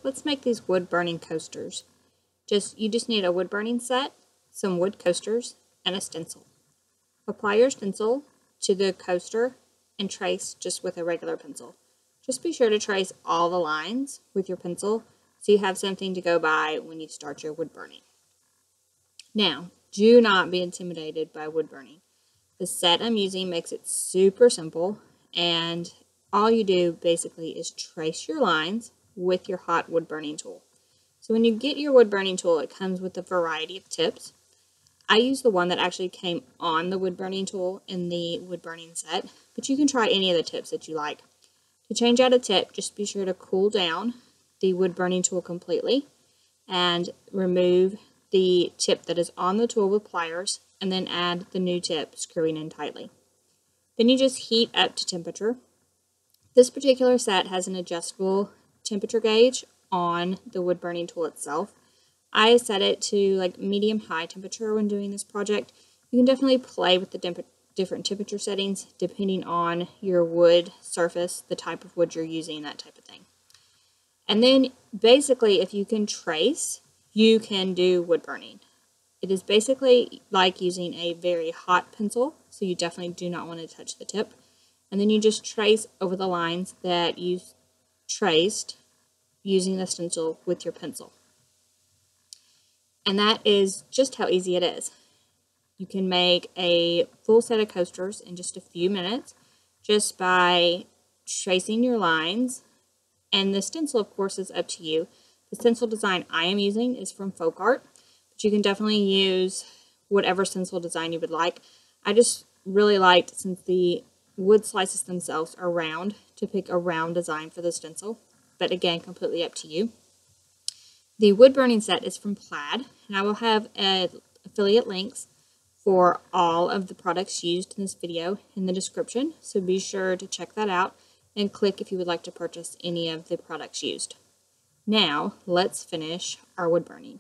let's make these wood burning coasters. You just need a wood burning set, some wood coasters, and a stencil. Apply your stencil to the coaster and trace just with a regular pencil. Just be sure to trace all the lines with your pencil so you have something to go by when you start your wood burning. Now, do not be intimidated by wood burning. The set I'm using makes it super simple, and all you do basically is trace your lines with your hot wood burning tool. So when you get your wood burning tool, it comes with a variety of tips. I use the one that actually came on the wood burning tool in the wood burning set, but you can try any of the tips that you like. To change out a tip, just be sure to cool down the wood burning tool completely and remove the tip that is on the tool with pliers, and then add the new tip, screwing in tightly. Then you just heat up to temperature. This particular set has an adjustable temperature gauge on the wood burning tool itself. I set it to like medium-high temperature when doing this project. You can definitely play with the different temperature settings depending on your wood surface, the type of wood you're using, that type of thing. And then basically, if you can trace, you can do wood burning. It is basically like using a very hot pencil, so you definitely do not want to touch the tip. And then you just trace over the lines that you traced using the stencil with your pencil. And that is just how easy it is. You can make a full set of coasters in just a few minutes just by tracing your lines. And the stencil, of course, is up to you. The stencil design I am using is from Folk Art, but you can definitely use whatever stencil design you would like. I just really liked, since the wood slices themselves are round, to pick a round design for the stencil, but again, completely up to you. The wood burning set is from Plaid, and I will have affiliate links for all of the products used in this video in the description, so be sure to check that out and click if you would like to purchase any of the products used. Now, let's finish our wood burning.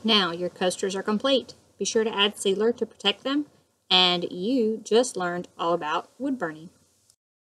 Now your coasters are complete. Be sure to add sealer to protect them, and you just learned all about wood burning.